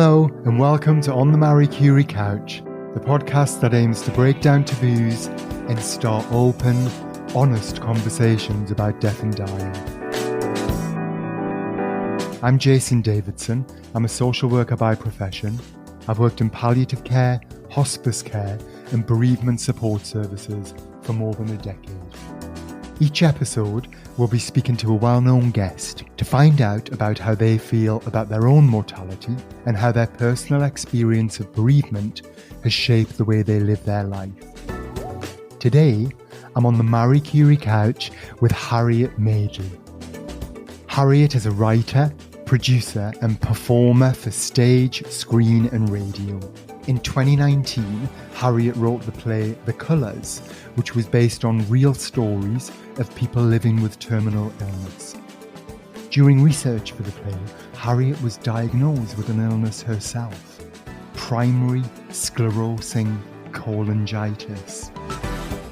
Hello and welcome to On the Marie Curie Couch, the podcast that aims to break down taboos and start open, honest conversations about death and dying. I'm Jason Davidson. I'm a social worker by profession. I've worked in palliative care, hospice care and bereavement support services for more than a decade. Each episode, we'll be speaking to a well-known guest to find out about how they feel about their own mortality and how their personal experience of bereavement has shaped the way they live their life. Today, I'm on the Marie Curie Couch with Harriet Madeley. Harriet is a writer, producer and performer for stage, screen and radio. In 2019, Harriet wrote the play The Colours, which was based on real stories of people living with terminal illness. During research for the play, Harriet was diagnosed with an illness herself, primary sclerosing cholangitis.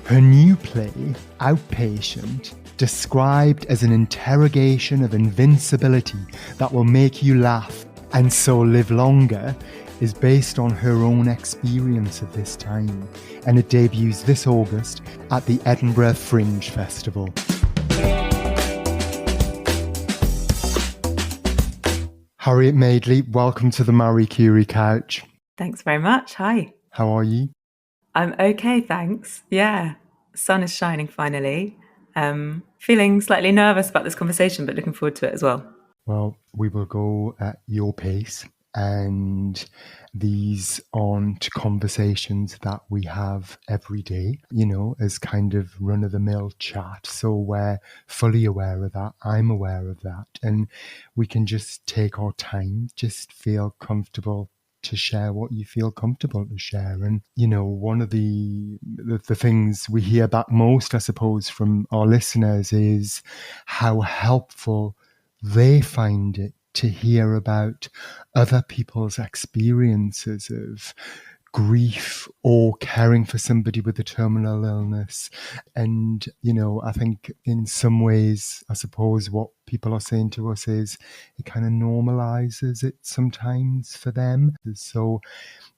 Her new play, Outpatient, described as an interrogation of invincibility that will make you laugh and so live longer, is based on her own experience of this time, and it debuts this August at the Edinburgh Fringe Festival. Harriet Madeley, welcome to the Marie Curie Couch. Thanks very much. Hi. How are you? I'm okay, thanks. Yeah, sun is shining finally. Feeling slightly nervous about this conversation, but looking forward to it as well. Well, we will go at your pace. And these aren't conversations that we have every day, as kind of run-of-the-mill chat. So we're fully aware of that. I'm aware of that. And we can just take our time, just feel comfortable to share what you feel comfortable to share. And, one of the things we hear back most, I suppose, from our listeners is how helpful they find it to hear about other people's experiences of grief or caring for somebody with a terminal illness. And, I think in some ways, I suppose what people are saying to us is it kind of normalizes it sometimes for them. So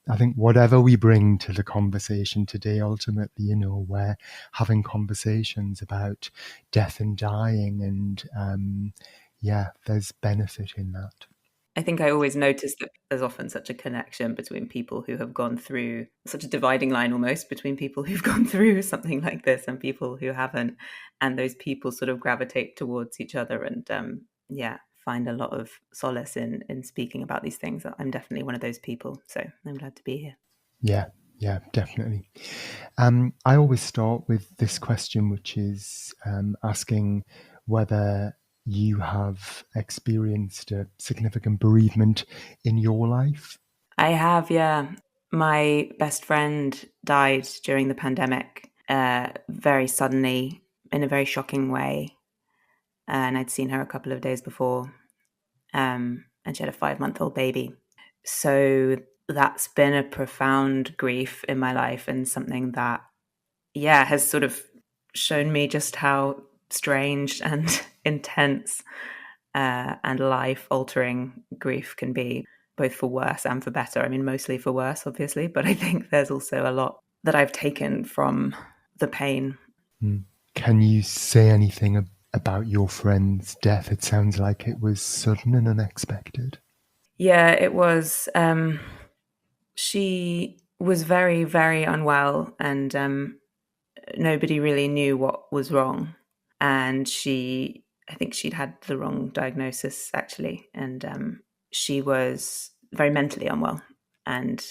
I think whatever we bring to the conversation today, ultimately, we're having conversations about death and dying and, there's benefit in that. I think I always notice that there's often such a connection between people who have gone through, such a dividing line almost between people who've gone through something like this and people who haven't. And those people sort of gravitate towards each other and, find a lot of solace in speaking about these things. I'm definitely one of those people. So I'm glad to be here. Yeah, definitely. I always start with this question, which is asking whether you have experienced a significant bereavement in your life. I have, yeah. My best friend died during the pandemic, very suddenly, in a very shocking way. And I'd seen her a couple of days before, and she had a 5-month-old baby. So that's been a profound grief in my life and something that, has sort of shown me just how strange and intense and life-altering grief can be, both for worse and for better. I mean, mostly for worse, obviously, but I think there's also a lot that I've taken from the pain. Can you say anything about your friend's death? It sounds like it was sudden and unexpected. Yeah, it was. She was very, very unwell and nobody really knew what was wrong. And I think she'd had the wrong diagnosis, actually. And she was very mentally unwell and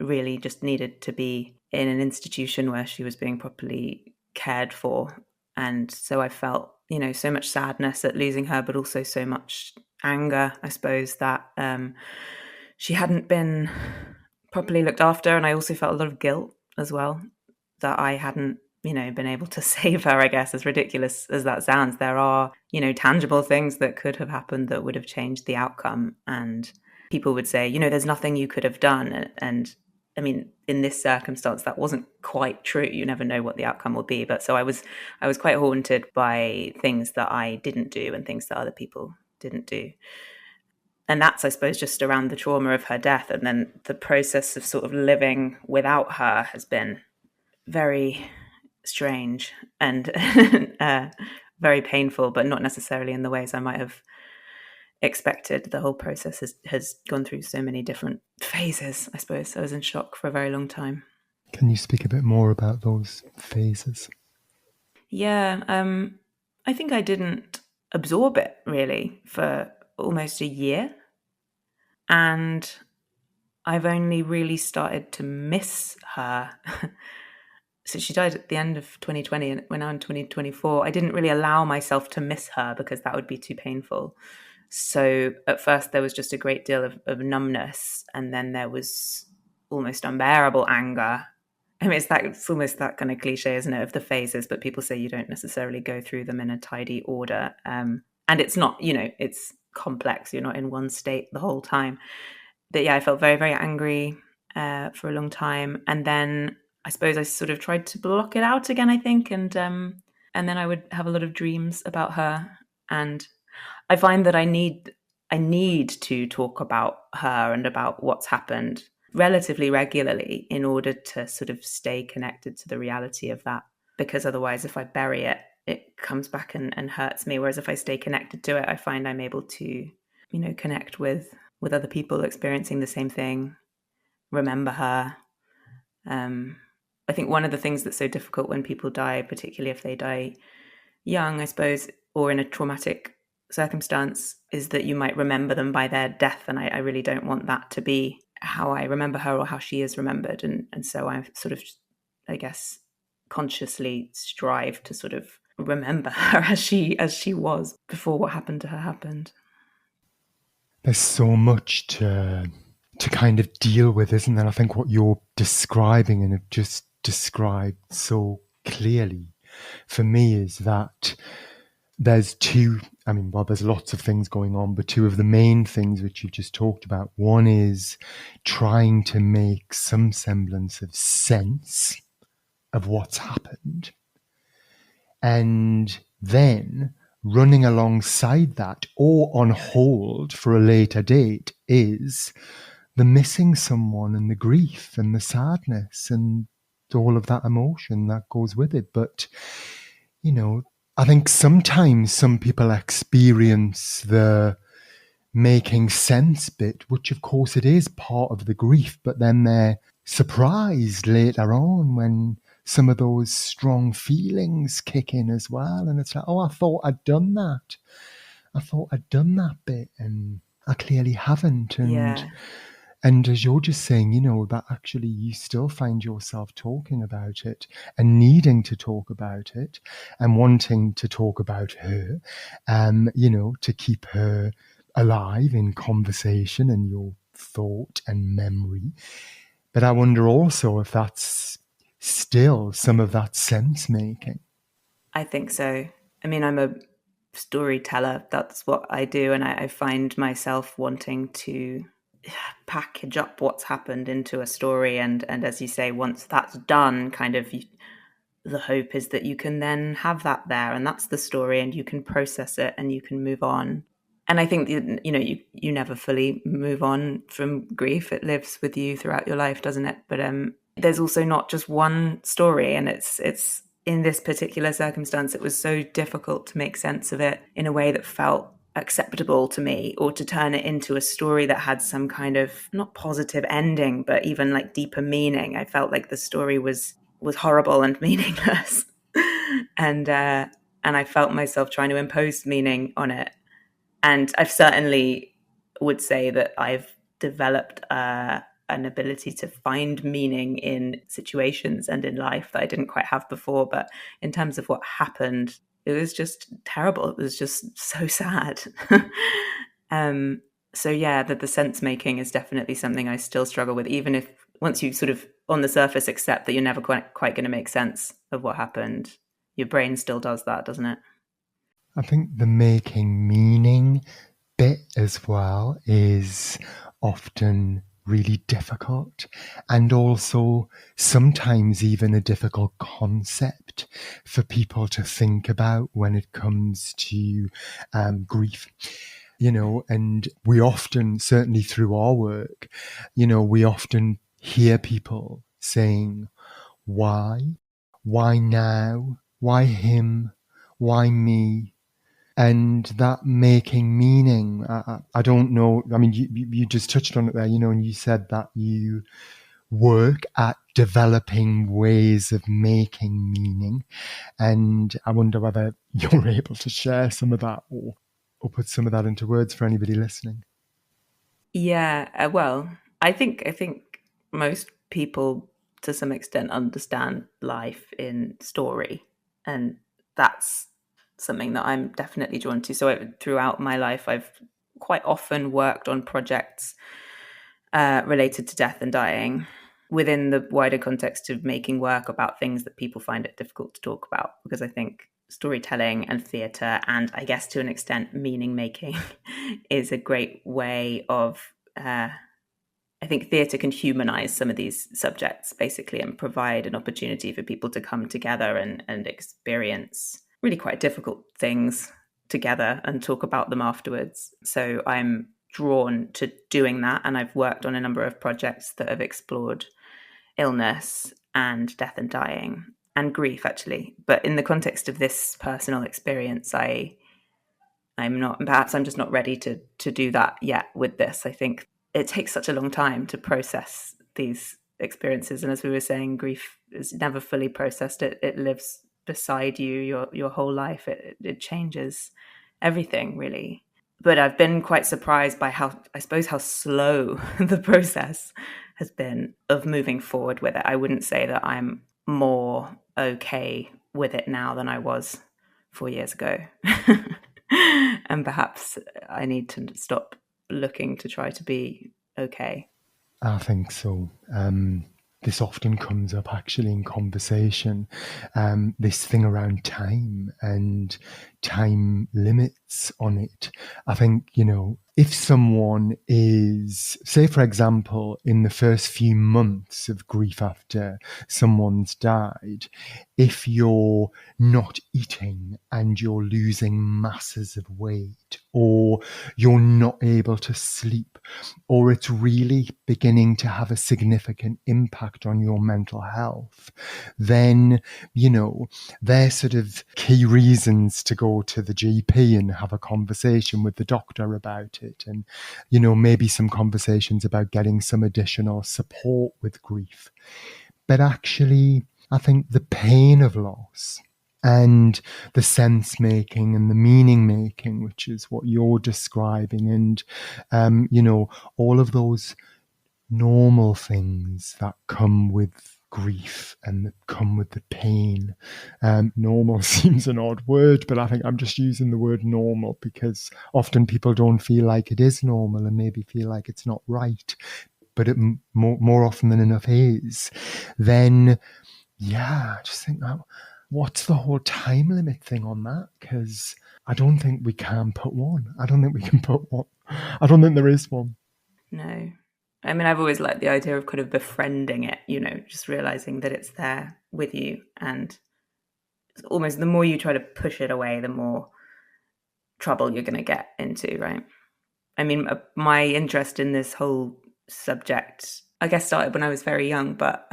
really just needed to be in an institution where she was being properly cared for. And so I felt, so much sadness at losing her, but also so much anger, I suppose, that she hadn't been properly looked after. And I also felt a lot of guilt as well, that I hadn't been able to save her, I guess, as ridiculous as that sounds. There are, tangible things that could have happened that would have changed the outcome. And people would say, there's nothing you could have done. And I mean, in this circumstance, that wasn't quite true. You never know what the outcome will be. But so I was quite haunted by things that I didn't do and things that other people didn't do. And that's, I suppose, just around the trauma of her death. And then the process of sort of living without her has been very strange and very painful, but not necessarily in the ways I might have expected. The whole process has gone through so many different phases, I suppose. I was in shock for a very long time. Can you speak a bit more about those phases? Yeah, I think I didn't absorb it really for almost a year. And I've only really started to miss her. So she died at the end of 2020 and we're now in 2024. I didn't really allow myself to miss her because that would be too painful. So at first there was just a great deal of numbness, and then there was almost unbearable anger. I mean, it's almost that kind of cliche, isn't it, of the phases, but people say you don't necessarily go through them in a tidy order. And it's not, it's complex. You're not in one state the whole time. But yeah, I felt very, very angry for a long time. And then I suppose I sort of tried to block it out again, I think. And then I would have a lot of dreams about her. And I find that I need to talk about her and about what's happened relatively regularly in order to sort of stay connected to the reality of that. Because otherwise, if I bury it, it comes back and hurts me. Whereas if I stay connected to it, I find I'm able to, connect with other people experiencing the same thing, remember her. I think one of the things that's so difficult when people die, particularly if they die young, I suppose, or in a traumatic circumstance, is that you might remember them by their death. And I really don't want that to be how I remember her or how she is remembered. And so I sort of, I guess, consciously strive to sort of remember her as she was before what happened to her happened. There's so much to kind of deal with, isn't there? I think what you're describing and have just described so clearly for me is that there's there's lots of things going on, but two of the main things which you just talked about. One is trying to make some semblance of sense of what's happened. And then running alongside that or on hold for a later date is the missing someone and the grief and the sadness and all of that emotion that goes with it. But, I think sometimes some people experience the making sense bit, which of course it is part of the grief, but then they're surprised later on when some of those strong feelings kick in as well. And it's like, oh, I thought I'd done that. I thought I'd done that bit and I clearly haven't. And as you're just saying, that actually you still find yourself talking about it and needing to talk about it and wanting to talk about her, to keep her alive in conversation and your thought and memory. But I wonder also if that's still some of that sense making. I think so. I mean, I'm a storyteller. That's what I do. And I find myself wanting to package up what's happened into a story. And as you say, once that's done, kind of the hope is that you can then have that there and that's the story and you can process it and you can move on. And I think, you never fully move on from grief. It lives with you throughout your life, doesn't it? But there's also not just one story. And it's in this particular circumstance, it was so difficult to make sense of it in a way that felt acceptable to me, or to turn it into a story that had some kind of not positive ending, but even like deeper meaning. I felt like the story was horrible and meaningless. And I felt myself trying to impose meaning on it. And I've certainly would say that I've developed an ability to find meaning in situations and in life that I didn't quite have before. But in terms of what happened, it was just terrible. It was just so sad. So yeah, that the sense making is definitely something I still struggle with, even if once you sort of on the surface accept that you're never quite going to make sense of what happened, your brain still does that, doesn't it? I think the making meaning bit as well is often really difficult, and also sometimes even a difficult concept for people to think about when it comes to grief. And we often, certainly through our work, we often hear people saying, why? Why now? Why him? Why me? And that making meaning, I don't know. I mean, you just touched on it there, and you said that you work at developing ways of making meaning. And I wonder whether you're able to share some of that or put some of that into words for anybody listening. Yeah, well, I think most people to some extent understand life in story, and that's something that I'm definitely drawn to. So throughout my life, I've quite often worked on projects related to death and dying within the wider context of making work about things that people find it difficult to talk about, because I think storytelling and theatre, and I guess to an extent meaning making, is a great way of I think theatre can humanize some of these subjects basically and provide an opportunity for people to come together and experience really quite difficult things together and talk about them afterwards. So I'm drawn to doing that, and I've worked on a number of projects that have explored illness and death and dying and grief, actually. But in the context of this personal experience, I'm just not ready to do that yet with this. I think it takes such a long time to process these experiences, and as we were saying, grief is never fully processed. It lives beside you your whole life. It changes everything, really. But I've been quite surprised by how slow the process has been of moving forward with it. I wouldn't say that I'm more okay with it now than I was 4 years ago. And perhaps I need to stop looking to try to be okay. I think so. This often comes up actually in conversation, this thing around time and time limits on it. I think, if someone is, say, for example, in the first few months of grief after someone's died, if you're not eating and you're losing masses of weight, or you're not able to sleep, or it's really beginning to have a significant impact on your mental health, then, they're sort of key reasons to go to the GP and have a conversation with the doctor about it. And, maybe some conversations about getting some additional support with grief. But actually, I think the pain of loss and the sense making and the meaning making, which is what you're describing, and, all of those normal things that come with grief and that come with the pain. Normal seems an odd word, but I think I'm just using the word normal because often people don't feel like it is normal and maybe feel like it's not right, but it more often than enough is. Then, I just think, what's the whole time limit thing on that? Because I don't think we can put one. I don't think we can put one. I don't think there is one. No. I mean, I've always liked the idea of kind of befriending it, just realizing that it's there with you. And almost the more you try to push it away, the more trouble you're going to get into, right? I mean, my interest in this whole subject, I guess, started when I was very young, but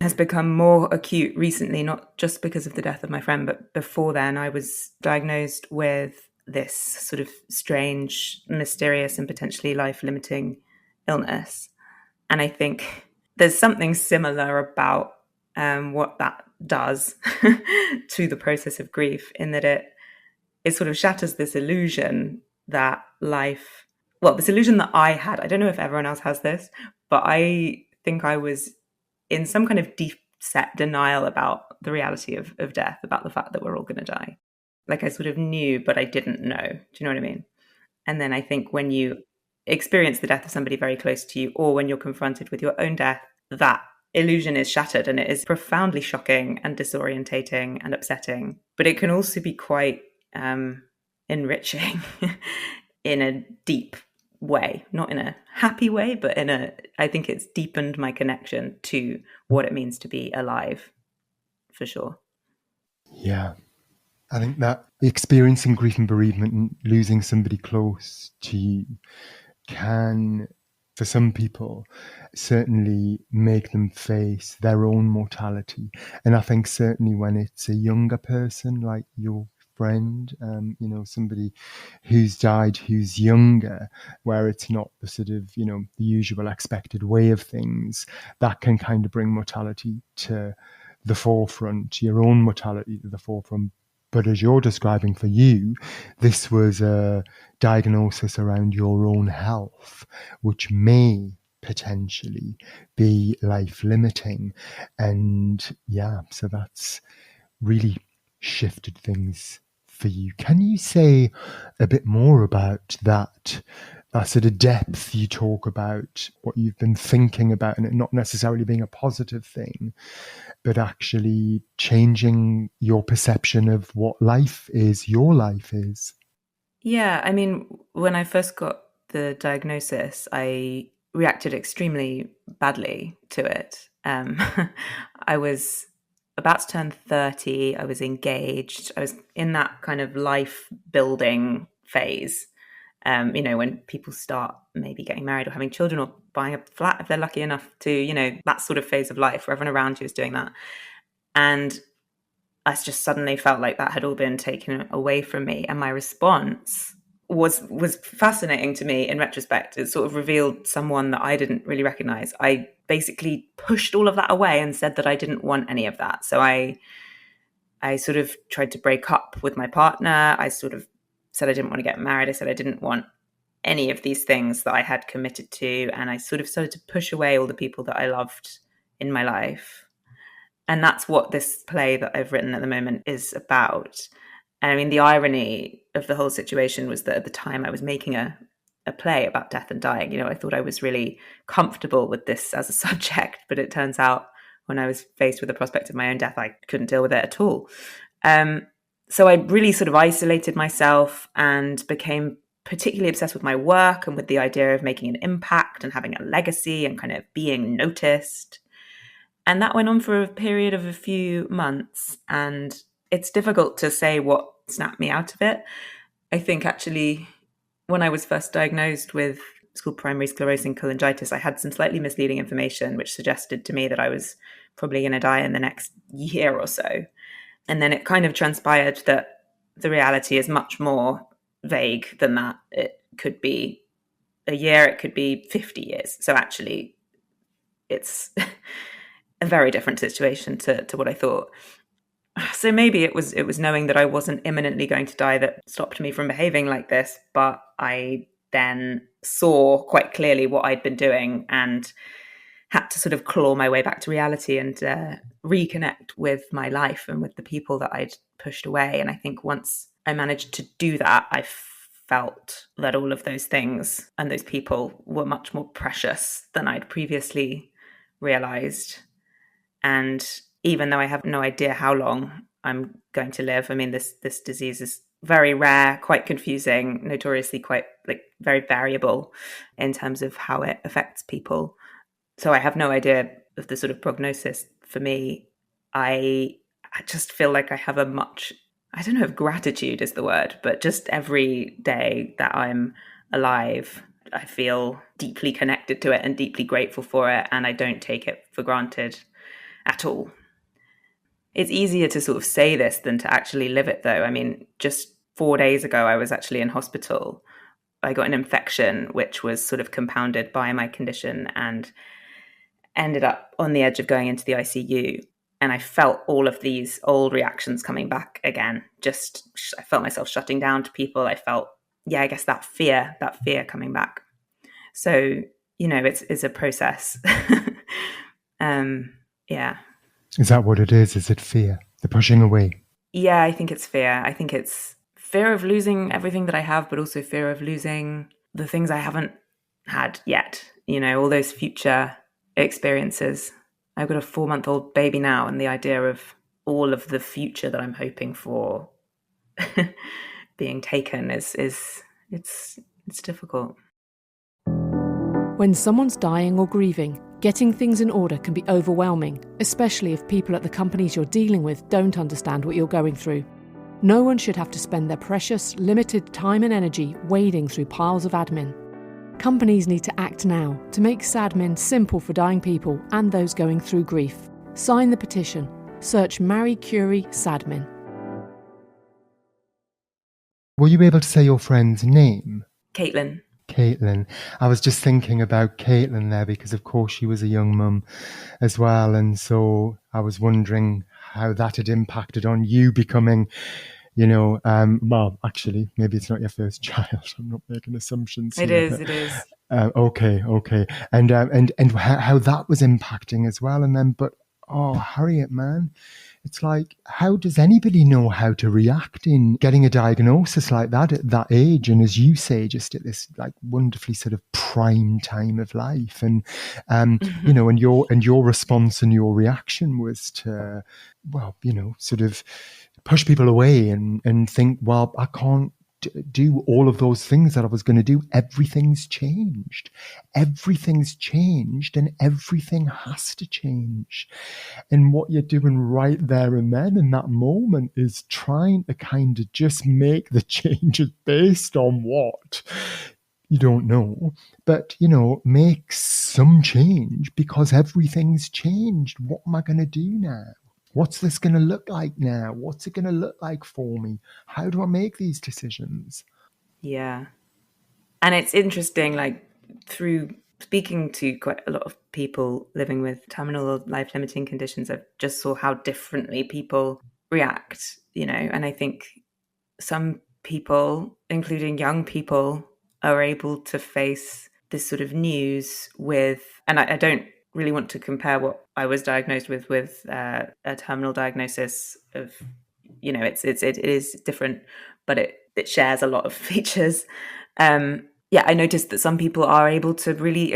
has become more acute recently, not just because of the death of my friend, but before then I was diagnosed with this sort of strange, mysterious and potentially life-limiting illness. And I think there's something similar about what that does to the process of grief, in that it sort of shatters this illusion that this illusion that I had. I don't know if everyone else has this, but I think I was in some kind of deep set denial about the reality of death, about the fact that we're all going to die. Like I sort of knew, but I didn't know. Do you know what I mean? And then I think when you experience the death of somebody very close to you, or when you're confronted with your own death, that illusion is shattered, and it is profoundly shocking and disorientating and upsetting. But it can also be quite enriching in a deep way, not in a happy way, but I think it's deepened my connection to what it means to be alive, for sure. Yeah. I think that experiencing grief and bereavement and losing somebody close to you can, for some people, certainly make them face their own mortality. And I think certainly when it's a younger person like your friend, somebody who's died who's younger, where it's not the sort of, the usual expected way of things, that can kind of bring mortality to the forefront, your own mortality to the forefront. But as you're describing for you, this was a diagnosis around your own health, which may potentially be life-limiting. And so that's really shifted things for you. Can you say a bit more about that sort of depth you talk about, what you've been thinking about, and it not necessarily being a positive thing, but actually changing your perception of what life is, your life is? Yeah, I mean, when I first got the diagnosis, I reacted extremely badly to it. I was about to turn 30. I was engaged. I was in that kind of life building phase. When people start maybe getting married or having children or buying a flat, if they're lucky enough to, that sort of phase of life where everyone around you is doing that. And I just suddenly felt like that had all been taken away from me. And my response was fascinating to me in retrospect. It sort of revealed someone that I didn't really recognize. I basically pushed all of that away and said that I didn't want any of that. So I sort of tried to break up with my partner. I sort of said I didn't want to get married. I said I didn't want any of these things that I had committed to. And I sort of started to push away all the people that I loved in my life. And that's what this play that I've written at the moment is about. And I mean, the irony of the whole situation was that at the time I was making a play about death and dying. I thought I was really comfortable with this as a subject, but it turns out when I was faced with the prospect of my own death, I couldn't deal with it at all. So I really sort of isolated myself and became particularly obsessed with my work and with the idea of making an impact and having a legacy and kind of being noticed. And that went on for a period of a few months. And it's difficult to say what snapped me out of it. I think actually when I was first diagnosed with it's called primary sclerosing cholangitis, I had some slightly misleading information, which suggested to me that I was probably going to die in the next year or so. And then it kind of transpired that the reality is much more vague than that. It could be a year, it could be 50 years. So actually, it's a very different situation to what I thought. So maybe it was knowing that I wasn't imminently going to die that stopped me from behaving like this. But I then saw quite clearly what I'd been doing and had to sort of claw my way back to reality and reconnect with my life and with the people that I'd pushed away. And I think once I managed to do that, I felt that all of those things and those people were much more precious than I'd previously realized. And even though I have no idea how long I'm going to live, I mean, this disease is very rare, quite confusing, notoriously quite very variable in terms of how it affects people. So I have no idea of the sort of prognosis for me. I just feel like I have I don't know if gratitude is the word, but just every day that I'm alive, I feel deeply connected to it and deeply grateful for it. And I don't take it for granted at all. It's easier to sort of say this than to actually live it, though. I mean, just 4 days ago, I was actually in hospital. I got an infection, which was sort of compounded by my condition and ended up on the edge of going into the ICU. And I felt all of these old reactions coming back again. I felt myself shutting down to people. I felt, I guess that fear coming back. So, it's a process. Yeah. Is that what it is? Is it fear? The pushing away? Yeah, I think it's fear. I think it's fear of losing everything that I have, but also fear of losing the things I haven't had yet. All those future experiences. I've got a 4-month-old baby now, and the idea of all of the future that I'm hoping for being taken is it's difficult. When someone's dying or grieving, getting things in order can be overwhelming, especially if people at the companies you're dealing with don't understand what you're going through. No one should have to spend their precious, limited time and energy wading through piles of admin. Companies need to act now to make SADMIN simple for dying people and those going through grief. Sign the petition. Search Marie Curie SADMIN. Were you able to say your friend's name? Caitlin. Caitlin. I was just thinking about Caitlin there because, of course, she was a young mum as well. And so I was wondering how that had impacted on you becoming, well, actually, maybe it's not your first child. I'm not making assumptions here. It is. Okay. And how that was impacting as well. And then, Harriet, man, it's like, how does anybody know how to react in getting a diagnosis like that at that age? And as you say, just at this like wonderfully sort of prime time of life. And, and your response and your reaction was to, sort of push people away and think, well, I can't do all of those things that I was going to do. Everything's changed and everything has to change. And what you're doing right there and then in that moment is trying to kind of just make the changes based on what you don't know, but make some change because everything's changed. What am I going to do now? What's this going to look like now? What's it going to look like for me? How do I make these decisions? Yeah. And it's interesting, like through speaking to quite a lot of people living with terminal or life-limiting conditions, I just saw how differently people react, and I think some people, including young people, are able to face this sort of news with, and I don't really want to compare what I was diagnosed with a terminal diagnosis of, it is different, but it shares a lot of features. I noticed that some people are able to really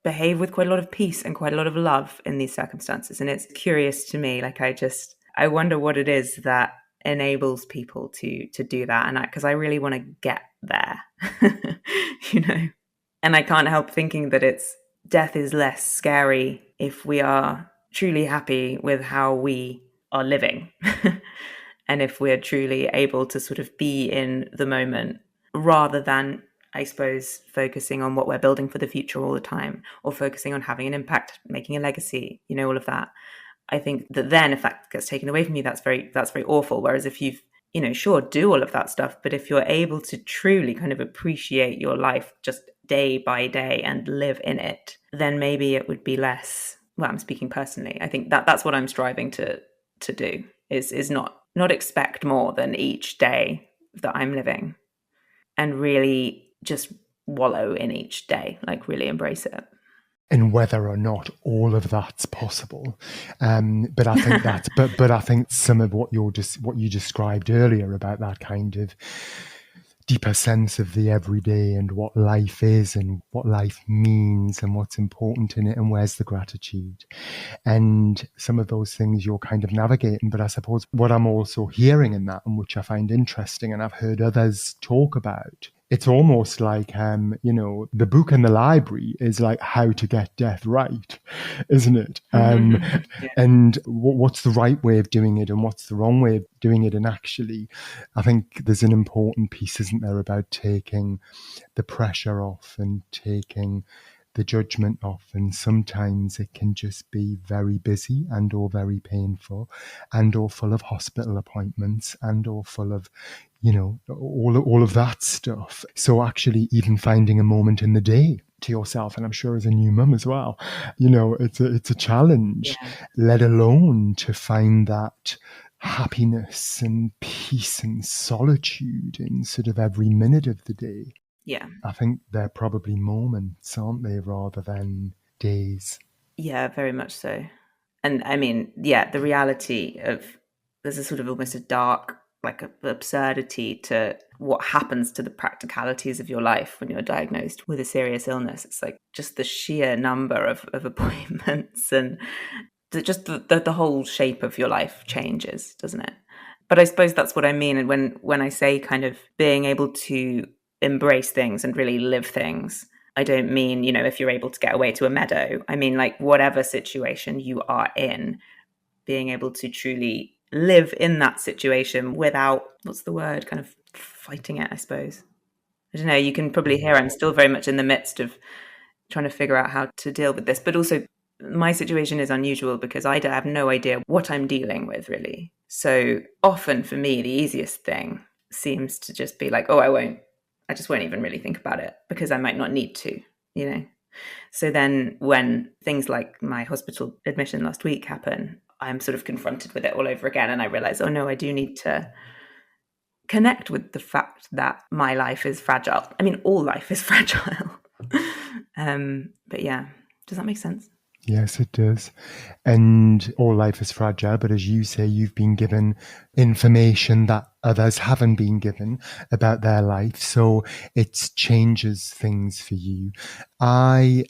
behave with quite a lot of peace and quite a lot of love in these circumstances. And it's curious to me, I wonder what it is that enables people to do that. And because I really want to get there, and I can't help thinking that death is less scary if we are truly happy with how we are living and if we're truly able to sort of be in the moment rather than, I suppose, focusing on what we're building for the future all the time or focusing on having an impact, making a legacy, all of that. I think that then if that gets taken away from you, that's very awful. Whereas if you've, sure, do all of that stuff, but if you're able to truly kind of appreciate your life just day by day and live in it, then maybe it would be less, well, I'm speaking personally. I think that's what I'm striving to do is not expect more than each day that I'm living and really just wallow in each day, like really embrace it. And whether or not all of that's possible, but I think that's but I think some of what you described earlier about that kind of deeper sense of the everyday and what life is and what life means and what's important in it and where's the gratitude and some of those things you're kind of navigating. But I suppose what I'm also hearing in that, and which I find interesting and I've heard others talk about, it's almost like, the book in the library is like how to get death right, isn't it? Yeah. And what's the right way of doing it and what's the wrong way of doing it? And actually, I think there's an important piece, isn't there, about taking the pressure off and taking the judgment off. And sometimes it can just be very busy and or very painful and or full of hospital appointments and or full of all of that stuff. So actually even finding a moment in the day to yourself, and I'm sure as a new mum as well, it's a challenge, let alone to find that happiness and peace and solitude in sort of every minute of the day. Yeah. I think they're probably moments, aren't they, rather than days. Yeah, very much so. And I mean, the reality of there's a sort of almost a dark, like an absurdity to what happens to the practicalities of your life when you're diagnosed with a serious illness. It's like just the sheer number of appointments and just the whole shape of your life changes, doesn't it? But I suppose that's what I mean. And when I say kind of being able to embrace things and really live things, I don't mean, if you're able to get away to a meadow. I mean, like whatever situation you are in, being able to truly live in that situation without, what's the word, kind of fighting it, I suppose. I don't know, you can probably hear I'm still very much in the midst of trying to figure out how to deal with this. But also, my situation is unusual because I have no idea what I'm dealing with, really. So often for me, the easiest thing seems to just be like, oh, I just won't even really think about it because I might not need to, you know. So then when things like my hospital admission last week happen, I'm sort of confronted with it all over again. And I realize, oh no, I do need to connect with the fact that my life is fragile. I mean, all life is fragile. But yeah, does that make sense? Yes, it does. And all life is fragile, but as you say, you've been given information that others haven't been given about their life. So it changes things for you. I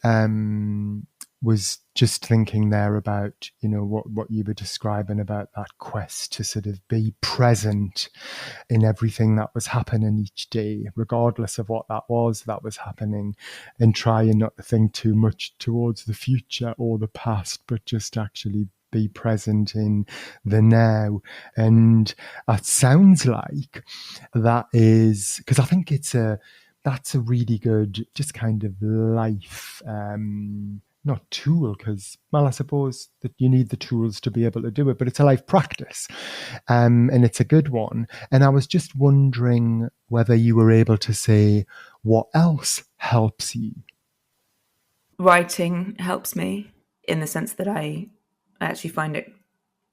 was just thinking there about, you know, what you were describing about that quest to sort of be present in everything that was happening each day, regardless of what that was happening, and trying not to think too much towards the future or the past, but just actually be present in the now. And that sounds like that is, because I think that's a really good, just kind of life, not tool, because, well, I suppose that you need the tools to be able to do it, but it's a life practice, and it's a good one. And I was just wondering whether you were able to say what else helps you. Writing helps me in the sense that I actually find it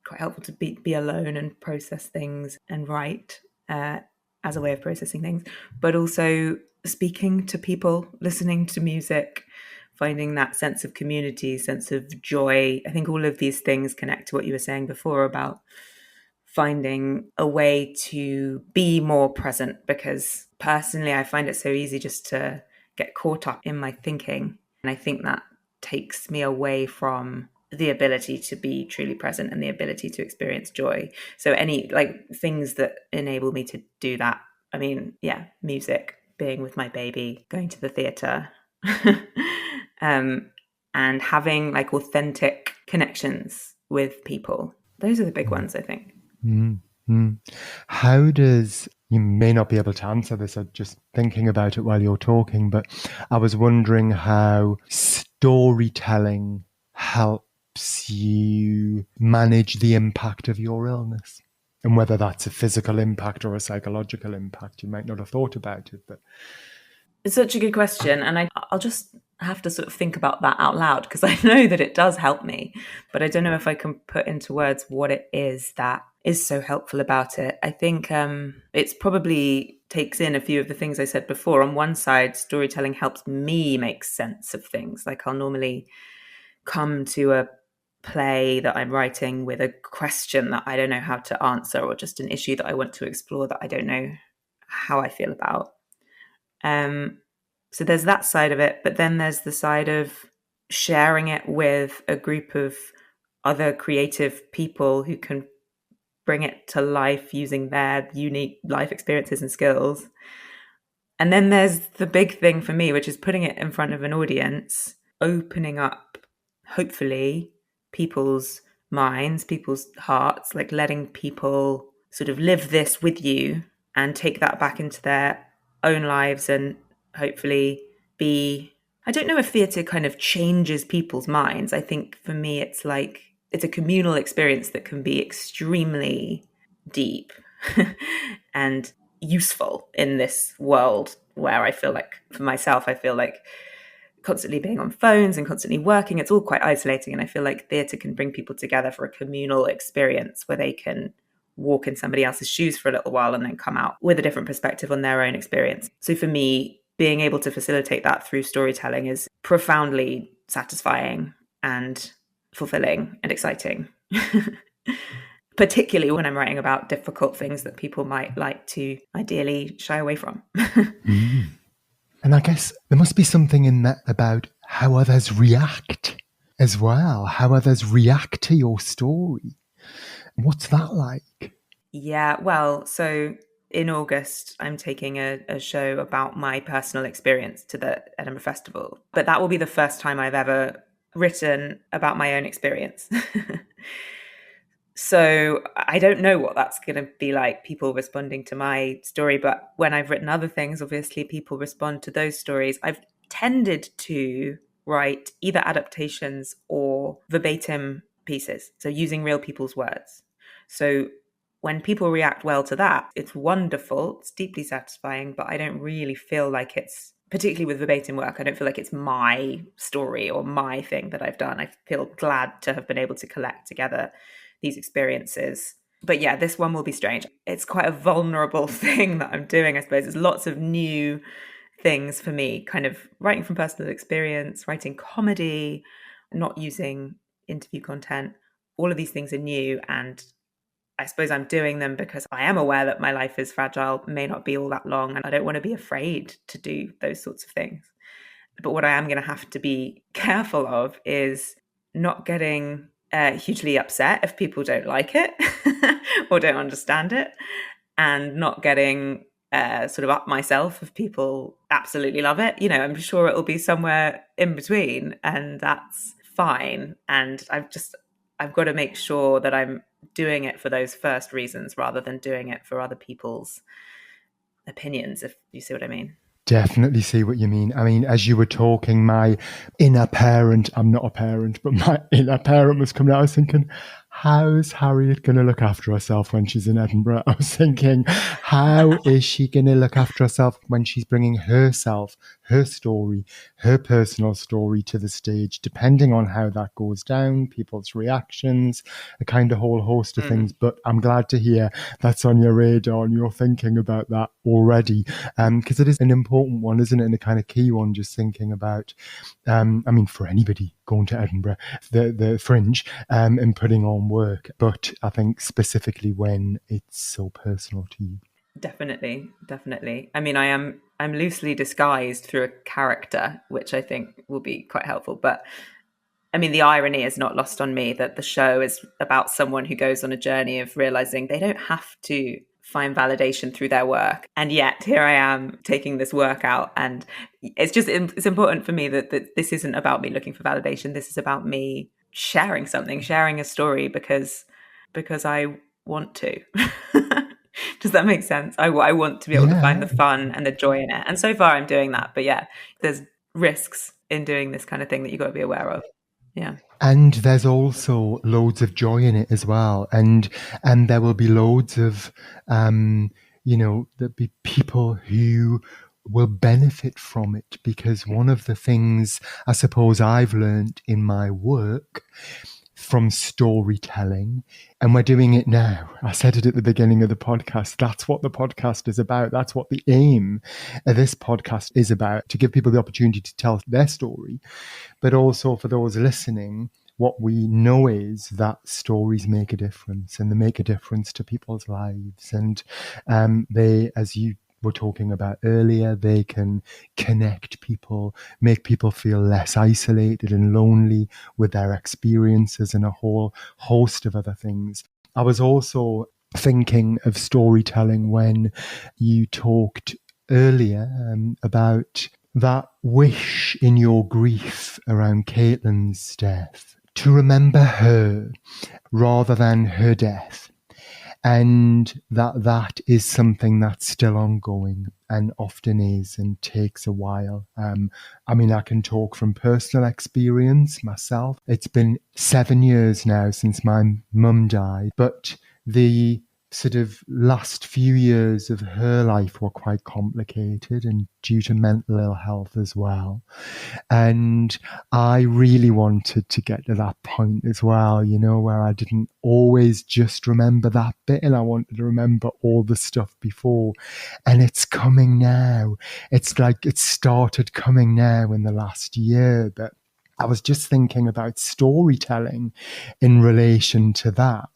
quite helpful to be alone and process things and write as a way of processing things, but also speaking to people, listening to music, finding that sense of community, sense of joy. I think all of these things connect to what you were saying before about finding a way to be more present, because personally I find it so easy just to get caught up in my thinking. And I think that takes me away from the ability to be truly present and the ability to experience joy. So any things that enable me to do that, I mean, yeah, music, being with my baby, going to the theatre, and having authentic connections with people. Those are the big ones, I think. Mm-hmm. How does, you may not be able to answer this, I'm just thinking about it while you're talking, but I was wondering how storytelling helps you manage the impact of your illness, and whether that's a physical impact or a psychological impact. You might not have thought about it, but it's such a good question, and I'll just have to sort of think about that out loud, because I know that it does help me, but I don't know if I can put into words what it is that is so helpful about it. I think it's probably takes in a few of the things I said before. On one side, storytelling helps me make sense of things. Like I'll normally come to a play that I'm writing with a question that I don't know how to answer, or just an issue that I want to explore that I don't know how I feel about. So there's that side of it, but then there's the side of sharing it with a group of other creative people who can bring it to life using their unique life experiences and skills. And then there's the big thing for me, which is putting it in front of an audience, opening up, hopefully, people's minds, people's hearts, letting people sort of live this with you and take that back into their own lives and hopefully I don't know if theatre kind of changes people's minds. I think for me, it's a communal experience that can be extremely deep and useful in this world where I feel like, for myself, I feel like constantly being on phones and constantly working, it's all quite isolating. And I feel like theatre can bring people together for a communal experience where they can walk in somebody else's shoes for a little while and then come out with a different perspective on their own experience. So for me, being able to facilitate that through storytelling is profoundly satisfying and fulfilling and exciting. Particularly when I'm writing about difficult things that people might like to ideally shy away from. And I guess there must be something in that about how others react as well, how others react to your story. What's that like? Yeah, well, so in August, I'm taking a show about my personal experience to the Edinburgh Festival. But that will be the first time I've ever written about my own experience. So I don't know what that's going to be like, people responding to my story. But when I've written other things, obviously people respond to those stories. I've tended to write either adaptations or verbatim pieces, so using real people's words. So when people react well to that, it's wonderful, it's deeply satisfying, but I don't really feel like it's, particularly with verbatim work, I don't feel like it's my story or my thing that I've done. I feel glad to have been able to collect together these experiences. But yeah, this one will be strange. It's quite a vulnerable thing that I'm doing, I suppose. There's lots of new things for me, kind of writing from personal experience, writing comedy, not using interview content. All of these things are new, and I suppose I'm doing them because I am aware that my life is fragile, may not be all that long, and I don't want to be afraid to do those sorts of things. But what I am going to have to be careful of is not getting hugely upset if people don't like it or don't understand it, and not getting sort of up myself if people absolutely love it. You know, I'm sure it'll be somewhere in between, and that's fine. And I've got to make sure that I'm doing it for those first reasons rather than doing it for other people's opinions, if you see what I mean. Definitely see what you mean. I mean, as you were talking, my inner parent, I'm not a parent, but my inner parent was coming out. I was thinking, how's Harriet going to look after herself when she's in Edinburgh? I was thinking, how is she going to look after herself when she's bringing herself, her story, her personal story to the stage, depending on how that goes down, people's reactions, a kind of whole host of things. But I'm glad to hear that's on your radar and you're thinking about that already, because it is an important one, isn't it? And a kind of key one, just thinking about, I mean, for anybody going to Edinburgh, the Fringe, and putting on work, but I think specifically when it's so personal to you. Definitely. I mean, I'm loosely disguised through a character, which I think will be quite helpful. But I mean, the irony is not lost on me that the show is about someone who goes on a journey of realizing they don't have to find validation through their work. And yet here I am taking this work out. And it's important for me that this isn't about me looking for validation. This is about me sharing something, sharing a story because I want to. Does that make sense? I want to be able to find the fun and the joy in it. And so far I'm doing that. But yeah, there's risks in doing this kind of thing that you've got to be aware of. Yeah. And there's also loads of joy in it as well. And there will be loads of, there'll be people who will benefit from it, because one of the things I suppose I've learned in my work from storytelling, and we're doing it now. I said it at the beginning of the podcast. That's what the podcast is about. That's what the aim of this podcast is about, to give people the opportunity to tell their story, but also for those listening, what we know is that stories make a difference, and they make a difference to people's lives. And they, as you were talking about earlier, they can connect people, make people feel less isolated and lonely with their experiences, and a whole host of other things. I was also thinking of storytelling when you talked earlier about that wish in your grief around Caitlin's death, to remember her rather than her death. And that is something that's still ongoing, and often is, and takes a while. I mean, I can talk from personal experience myself. It's been 7 years now since my mum died, but the sort of last few years of her life were quite complicated, and due to mental ill health as well. And I really wanted to get to that point as well, where I didn't always just remember that bit, and I wanted to remember all the stuff before. And it's coming now. It's like it started coming now in the last year. But I was just thinking about storytelling in relation to that.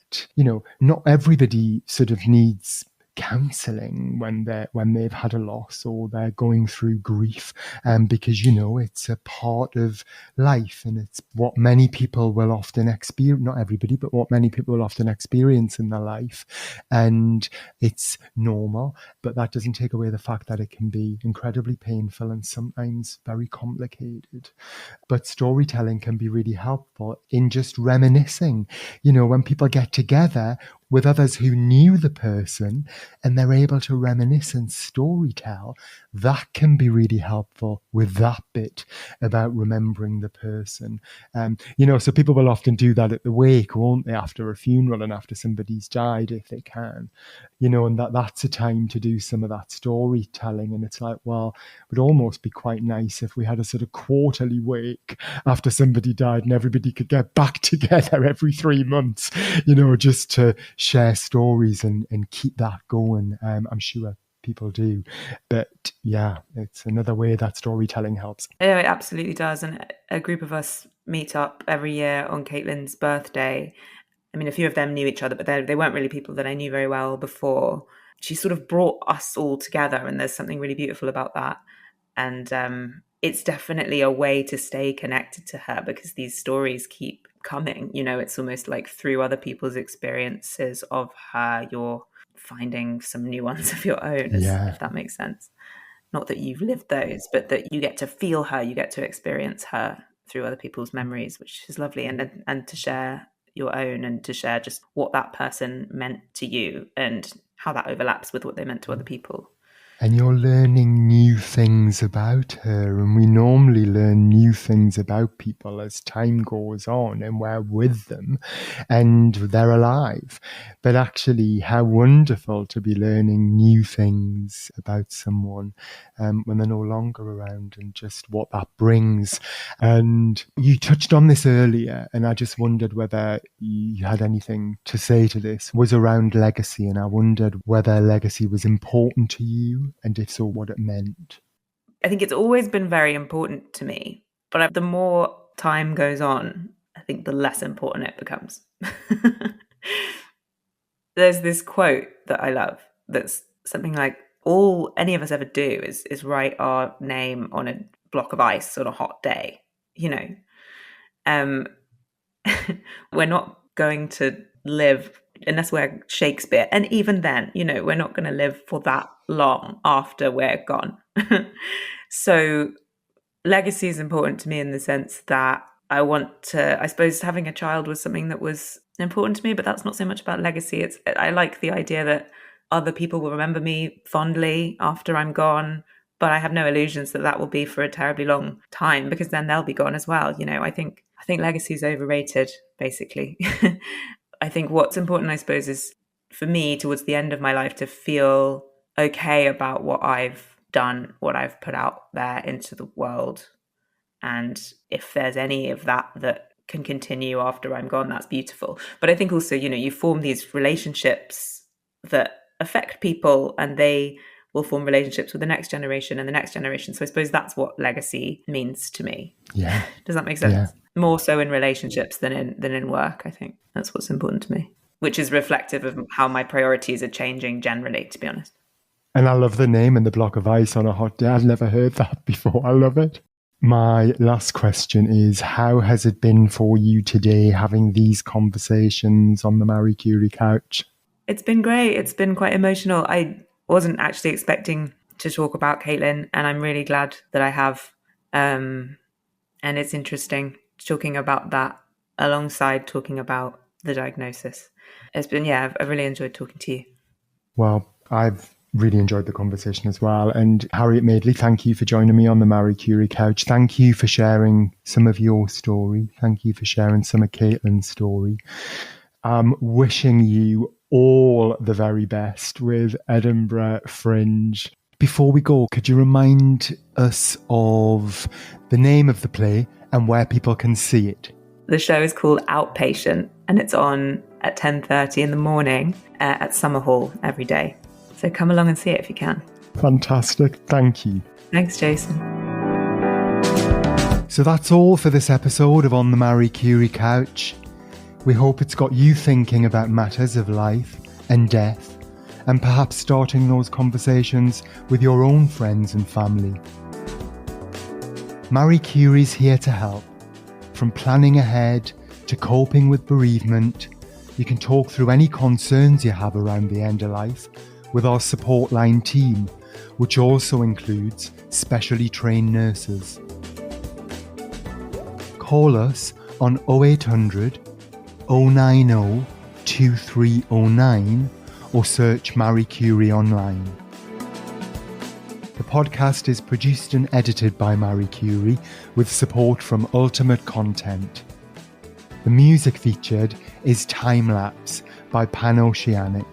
Not everybody sort of needs counselling when they've had a loss or they're going through grief, because it's a part of life, and it's what many people will often experience, not everybody, but what many people will often experience in their life, and it's normal. But that doesn't take away the fact that it can be incredibly painful and sometimes very complicated. But storytelling can be really helpful in just reminiscing. When people get together with others who knew the person and they're able to reminisce and storytell, that can be really helpful with that bit about remembering the person. So people will often do that at the wake, won't they, after a funeral and after somebody's died, if they can, and that's a time to do some of that storytelling. And it's like, well, it would almost be quite nice if we had a sort of quarterly wake after somebody died and everybody could get back together every 3 months, just to share stories and keep that going. I'm sure people do. But yeah, it's another way that storytelling helps. Yeah, it absolutely does. And a group of us meet up every year on Caitlin's birthday. I mean, a few of them knew each other, but they weren't really people that I knew very well before. She sort of brought us all together, and there's something really beautiful about that. And it's definitely a way to stay connected to her, because these stories keep coming. It's almost like through other people's experiences of her, you're finding some new ones of your own, if that makes sense. Not that you've lived those, but that you get to feel her, you get to experience her through other people's memories, which is lovely. And to share your own, and to share just what that person meant to you and how that overlaps with what they meant to other people. And you're learning new things about her. And we normally learn new things about people as time goes on and we're with them and they're alive. But actually, how wonderful to be learning new things about someone when they're no longer around, and just what that brings. And you touched on this earlier, and I just wondered whether you had anything to say to this, was around legacy. And I wondered whether legacy was important to you, and if so, what it meant. I think it's always been very important to me, but the more time goes on, I think the less important it becomes. There's this quote that I love that's something like, all any of us ever do is write our name on a block of ice on a hot day. We're not going to live, unless we're Shakespeare, and even then, we're not going to live for that long after we're gone. So legacy is important to me in the sense that I suppose having a child was something that was important to me, but that's not so much about legacy. I like the idea that other people will remember me fondly after I'm gone, but I have no illusions that will be for a terribly long time, because then they'll be gone as well. I think legacy is overrated, basically. I think what's important, I suppose, is for me towards the end of my life to feel okay about what I've done, what I've put out there into the world. And if there's any of that can continue after I'm gone, that's beautiful. But I think also, you form these relationships that affect people, and they will form relationships with the next generation and the next generation. So I suppose that's what legacy means to me. Yeah. Does that make sense? Yeah. More so in relationships than in work, I think. That's what's important to me, which is reflective of how my priorities are changing generally, to be honest. And I love the name and the block of ice on a hot day. I've never heard that before. I love it. My last question is, how has it been for you today having these conversations on the Marie Curie Couch? It's been great. It's been quite emotional. I wasn't actually expecting to talk about Caitlin, and I'm really glad that I have. And it's interesting talking about that alongside talking about the diagnosis. It's been, I've really enjoyed talking to you. Well, I've really enjoyed the conversation as well. And Harriet Madeley, thank you for joining me on the Marie Curie Couch. Thank you for sharing some of your story. Thank you for sharing some of Caitlin's story. I'm wishing you all the very best with Edinburgh Fringe. Before we go, could you remind us of the name of the play and where people can see it? The show is called Outpatient, and it's on at 10:30 in the morning at Summer Hall every day. So come along and see it if you can. Fantastic. Thank you. Thanks, Jason. So that's all for this episode of On the Marie Curie Couch. We hope it's got you thinking about matters of life and death, and perhaps starting those conversations with your own friends and family. Marie Curie's here to help. From planning ahead to coping with bereavement, you can talk through any concerns you have around the end of life with our support line team, which also includes specially trained nurses. Call us on 0800 090 2309 or search Marie Curie online. The podcast is produced and edited by Marie Curie with support from Ultimate Content. The music featured is Time Lapse by Pan-Oceanic.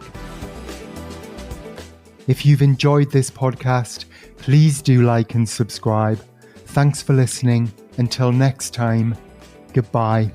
If you've enjoyed this podcast, please do like and subscribe. Thanks for listening. Until next time, goodbye.